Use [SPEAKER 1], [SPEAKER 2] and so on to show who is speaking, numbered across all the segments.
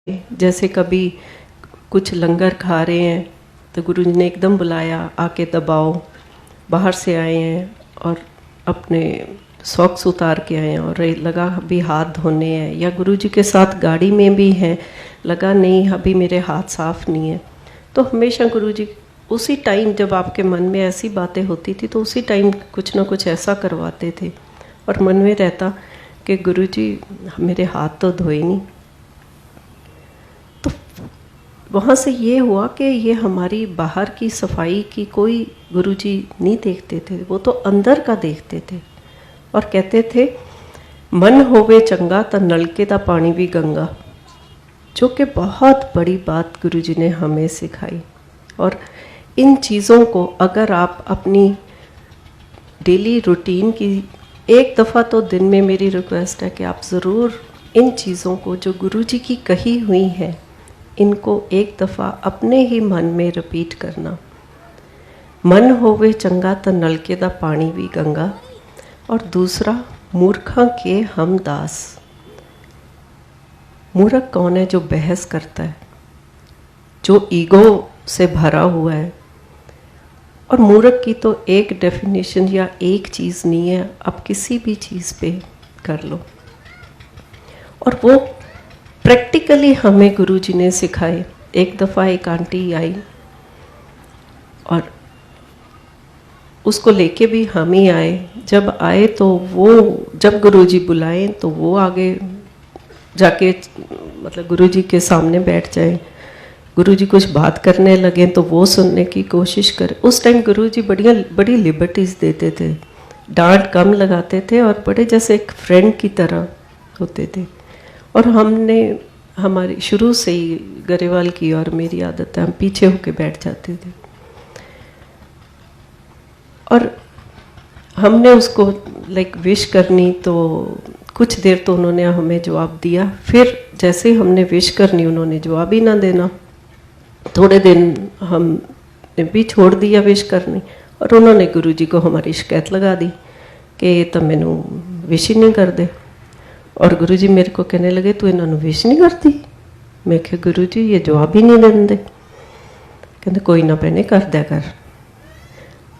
[SPEAKER 1] जैसे कभी कुछ लंगर खा रहे हैं तो गुरु जी ने एकदम बुलाया, आके दबाओ, बाहर से आए हैं और अपने सॉक्स उतार के आए हैं और लगा अभी हाथ धोने हैं, या गुरु जी के साथ गाड़ी में भी हैं, लगा नहीं अभी मेरे हाथ साफ नहीं है, तो हमेशा गुरु जी उसी टाइम जब आपके मन में ऐसी बातें होती थी तो उसी टाइम कुछ ना कुछ ऐसा करवाते थे और मन में रहता कि गुरु जी मेरे हाथ तो धोए नहीं। तो वहाँ से ये हुआ कि ये हमारी बाहर की सफाई की कोई गुरु जी नहीं देखते थे, वो तो अंदर का देखते थे और कहते थे मन होवे चंगा तो नलके दा पानी भी गंगा, जो कि बहुत बड़ी बात गुरु जी ने हमें सिखाई। और इन चीज़ों को अगर आप अपनी डेली रूटीन की एक दफ़ा तो दिन में, मेरी रिक्वेस्ट है कि आप ज़रूर इन चीज़ों को जो गुरु जी की कही हुई हैं इनको एक दफ़ा अपने ही मन में रिपीट करना। मन होवे चंगा तो नलके दा पानी भी गंगा। और दूसरा, मूर्खा के हम दास। मूर्ख कौन है? जो बहस करता है, जो ईगो से भरा हुआ है। और मूर्ख की तो एक डेफिनेशन या एक चीज़ नहीं है, आप किसी भी चीज़ पे कर लो। और वो प्रैक्टिकली हमें गुरु जी ने सिखाए। एक दफ़ा एक आंटी आई और उसको लेके भी हम ही आए। जब आए तो वो, जब गुरु जी बुलाए तो वो आगे जाके मतलब गुरु जी के सामने बैठ जाए, गुरु जी कुछ बात करने लगे तो वो सुनने की कोशिश करे। उस टाइम गुरु जी बड़ी लिबर्टीज़ देते थे, डांट कम लगाते थे और बड़े जैसे एक फ्रेंड की तरह होते थे। और हमने हमारी शुरू से ही गरेवाल की और मेरी आदत है, हम पीछे होके बैठ जाते थे। और हमने उसको विश करनी तो कुछ देर तो उन्होंने हमें जवाब दिया, फिर जैसे हमने विश करनी उन्होंने जवाब ही ना देना। थोड़े दिन हमने भी छोड़ दिया विश करनी और उन्होंने गुरु जी को हमारी शिकायत लगा दी कि ये तो मैनू विश ही नहीं करते। और गुरु जी मेरे को कहने लगे तू इन्होंने विश नहीं करती। मैं कहा गुरु जी ये जवाब ही नहीं देंगे। कहते कोई ना भैने कर दिया कर।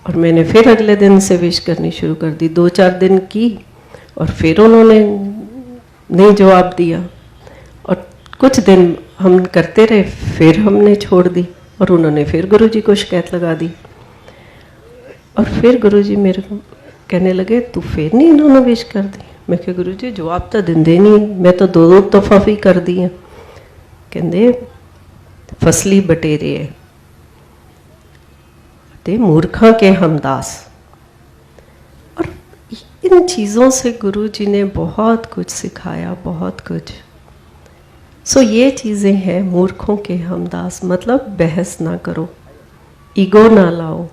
[SPEAKER 1] और मैंने फिर अगले दिन से विश करनी शुरू कर दी। 2-4 दिन की और फिर उन्होंने नहीं जवाब दिया और कुछ दिन हम करते रहे, फिर हमने छोड़ दी और उन्होंने फिर गुरु जी को शिकायत लगा दी। और फिर गुरु जी मेरे को कहने लगे तू फिर नहीं इन्होंने विश कर दी। मैं कहा गुरु जी जवाब तो देंदे नहीं, मैं तो 2 दफ़ा भी कर दी है। कहते फसली बटेरे है ते मूर्खा के हमदास। और इन चीज़ों से गुरु जी ने बहुत कुछ सिखाया, बहुत कुछ। सो ये चीज़ें हैं मूर्खों के हमदास, मतलब बहस ना करो, ईगो ना लाओ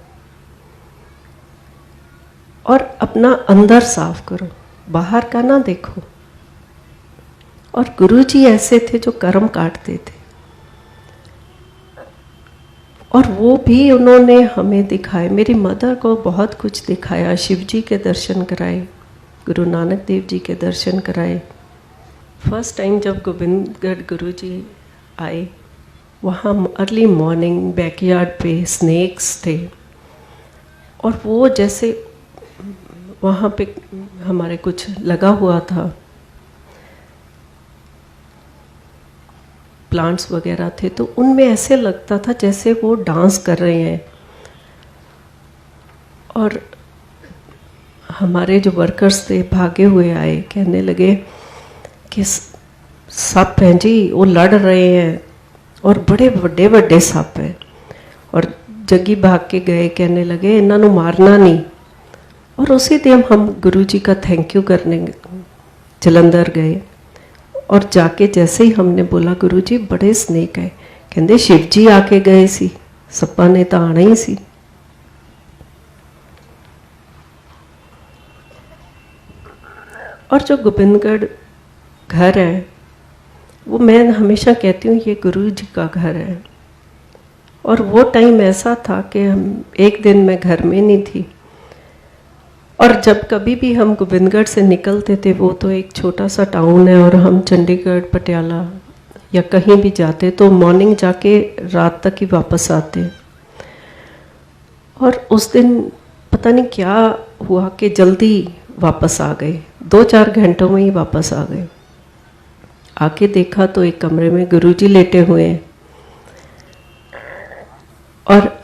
[SPEAKER 1] और अपना अंदर साफ करो, बाहर का ना देखो। और गुरु जी ऐसे थे जो कर्म काटते थे और वो भी उन्होंने हमें दिखाए। मेरी मदर को बहुत कुछ दिखाया, शिव जी के दर्शन कराए, गुरु नानक देव जी के दर्शन कराए। फर्स्ट टाइम जब गोविंदगढ़ गुरु जी आए, वहाँ अर्ली मॉर्निंग बैकयार्ड पे स्नेक्स थे और वो जैसे वहाँ पे हमारे कुछ लगा हुआ था, प्लांट्स वगैरह थे, तो उनमें ऐसे लगता था जैसे वो डांस कर रहे हैं। और हमारे जो वर्कर्स थे भागे हुए आए, कहने लगे कि सांप हैं जी, वो लड़ रहे हैं और बड़े बड़े बड़े सांप हैं। और जग्गी भाग के गए, कहने लगे इन्हों मारना नहीं। और उसी दिन हम गुरु जी का थैंक यू करने जलंधर गए और जाके जैसे ही हमने बोला गुरु जी बड़े स्नेक है, कहते शिव जी आके गए सी, सप्पा ने तो आना ही सी। और जो गोविंदगढ़ घर है वो मैं हमेशा कहती हूँ ये गुरु जी का घर है। और वो टाइम ऐसा था कि हम एक दिन मैं घर में नहीं थी और जब कभी भी हम गोविंदगढ़ से निकलते थे, वो तो एक छोटा सा टाउन है और हम चंडीगढ़, पटियाला या कहीं भी जाते तो मॉर्निंग जाके रात तक ही वापस आते। और उस दिन पता नहीं क्या हुआ कि जल्दी वापस आ गए, 2-4 घंटों में ही वापस आ गए। आके देखा तो एक कमरे में गुरुजी लेटे हुए हैं और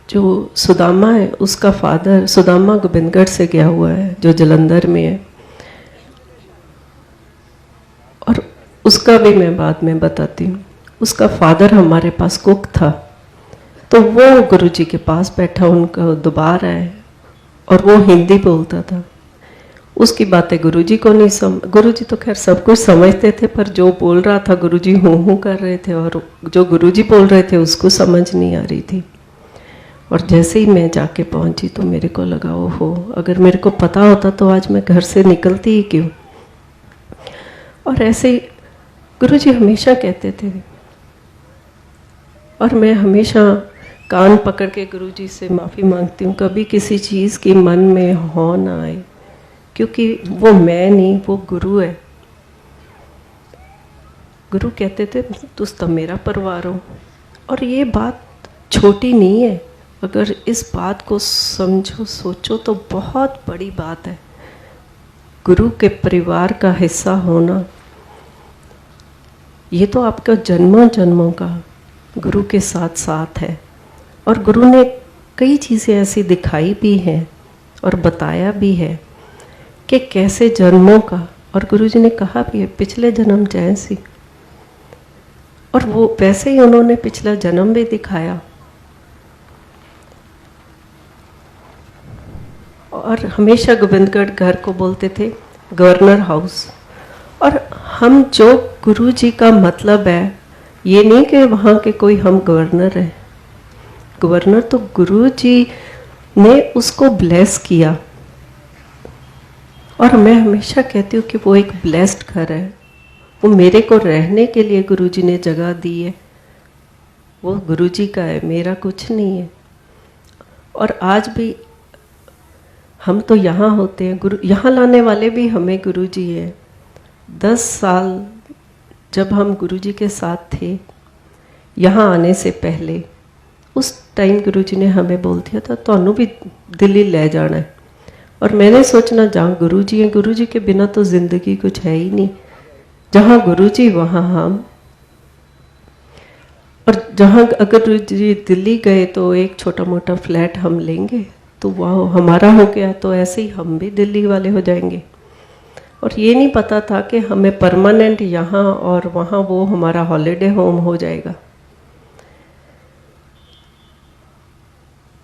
[SPEAKER 1] जो सुदामा है उसका फादर, सुदामा गोबिंदगढ़ से गया हुआ है जो जलंधर में है, और उसका भी मैं बाद में बताती हूँ। उसका फादर हमारे पास कुक था, तो वो गुरुजी के पास बैठा, उनका दोबारा है और वो हिंदी बोलता था। उसकी बातें गुरुजी को नहीं गुरुजी तो खैर सब कुछ समझते थे, पर जो बोल रहा था गुरुजी हूँ कर रहे थे और जो गुरुजी बोल रहे थे उसको समझ नहीं आ रही थी। और जैसे ही मैं जाके पहुंची तो मेरे को लगा ओहो, अगर मेरे को पता होता तो आज मैं घर से निकलती ही क्यों। और ऐसे ही गुरुजी हमेशा कहते थे, और मैं हमेशा कान पकड़ के गुरुजी से माफ़ी मांगती हूँ, कभी किसी चीज़ की मन में हो ना आए, क्योंकि वो मैं नहीं, वो गुरु है। गुरु कहते थे तुम तो मेरा परिवार हो। और ये बात छोटी नहीं है, अगर इस बात को समझो सोचो तो बहुत बड़ी बात है। गुरु के परिवार का हिस्सा होना, ये तो आपका जन्मों जन्मों का गुरु के साथ साथ है। और गुरु ने कई चीज़ें ऐसी दिखाई भी हैं और बताया भी है कि कैसे जन्मों का, और गुरुजी ने कहा भी है पिछले जन्म जैसी, और वो वैसे ही उन्होंने पिछला जन्म भी दिखाया। और हमेशा गोविंदगढ़ घर को बोलते थे गवर्नर हाउस। और हम जो गुरुजी का मतलब है, ये नहीं कि वहाँ के कोई हम गवर्नर हैं। गवर्नर तो गुरुजी ने उसको ब्लेस किया। और मैं हमेशा कहती हूँ कि वो एक ब्लेस्ड घर है। वो मेरे को रहने के लिए गुरुजी ने जगह दी है, वो गुरुजी का है, मेरा कुछ नहीं है। और आज भी हम तो यहाँ होते हैं, गुरु यहाँ लाने वाले भी हमें गुरुजी है। 10 साल जब हम गुरुजी के साथ थे, यहाँ आने से पहले, उस टाइम गुरुजी ने हमें बोल दिया था तो भी दिल्ली ले जाना है। और मैंने सोचना जहाँ गुरुजी हैं, गुरुजी के बिना तो जिंदगी कुछ है ही नहीं। जहाँ गुरुजी वहाँ हम। और जहाँ अगर गुरुजी दिल्ली गए तो एक छोटा मोटा फ्लैट हम लेंगे, तो वह हमारा हो गया, तो ऐसे ही हम भी दिल्ली वाले हो जाएंगे। और ये नहीं पता था कि हमें परमानेंट यहाँ और वहाँ वो हमारा हॉलिडे होम हो जाएगा।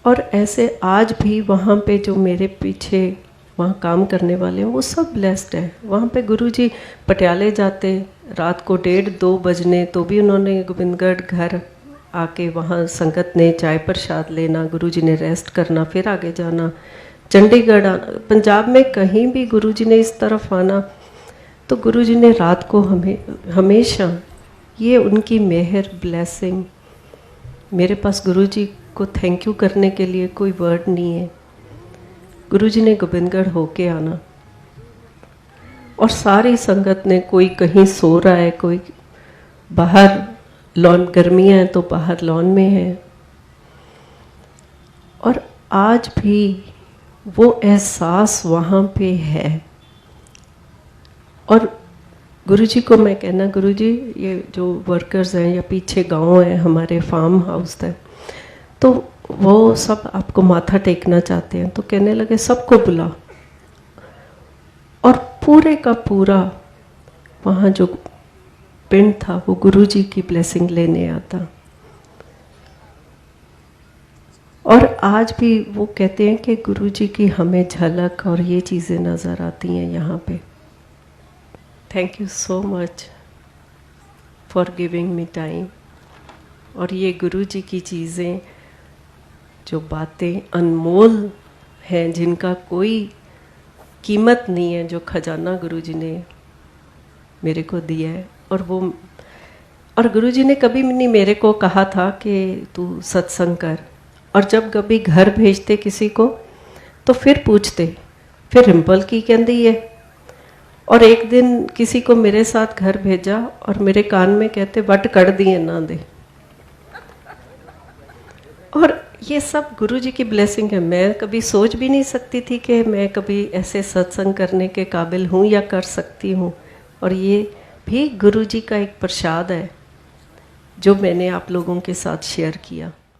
[SPEAKER 1] और ऐसे आज भी वहाँ पे जो मेरे पीछे वहाँ काम करने वाले हैं वो सब ब्लेस्ड है। वहाँ पे गुरुजी पटियाले जाते रात को 1:30-2 बजने, तो भी उन्होंने गोविंदगढ़ घर आके वहाँ संगत ने चाय प्रसाद लेना, गुरुजी ने रेस्ट करना, फिर आगे जाना, चंडीगढ़ आना। पंजाब में कहीं भी गुरुजी ने इस तरफ आना तो गुरुजी ने रात को हमेशा, ये उनकी मेहर ब्लेसिंग। मेरे पास गुरुजी को थैंक यू करने के लिए कोई वर्ड नहीं है। गुरुजी ने गोबिंदगढ़ होके आना, और सारी संगत ने, कोई कहीं सो रहा है, कोई बाहर लॉन, गर्मियाँ हैं तो बाहर लॉन में है। और आज भी वो एहसास वहाँ पे है। और गुरुजी को मैं कहना, गुरुजी ये जो वर्कर्स हैं या पीछे गांव है हमारे, फार्म हाउस है, तो वो सब आपको माथा टेकना चाहते हैं, तो कहने लगे सबको बुला। और पूरे का पूरा वहाँ जो पिंड था वो गुरुजी की ब्लेसिंग लेने आता। और आज भी वो कहते हैं कि गुरुजी की हमें झलक और ये चीज़ें नज़र आती हैं यहाँ पे। Thank you so much for giving me time. और ये गुरुजी की चीज़ें, जो बातें अनमोल हैं, जिनका कोई कीमत नहीं है, जो खजाना गुरुजी ने मेरे को दिया है। और गुरुजी ने कभी नहीं मेरे को कहा था कि तू सत्संग कर। और जब कभी घर भेजते किसी को तो फिर पूछते, फिर रिम्पल की कहती है। और एक दिन किसी को मेरे साथ घर भेजा और मेरे कान में कहते वट कड़ दिए ना दे। और ये सब गुरु जी की ब्लेसिंग है। मैं कभी सोच भी नहीं सकती थी कि मैं कभी ऐसे सत्संग करने के काबिल हूँ या कर सकती हूँ। और ये भी गुरु जी का एक प्रसाद है जो मैंने आप लोगों के साथ शेयर किया।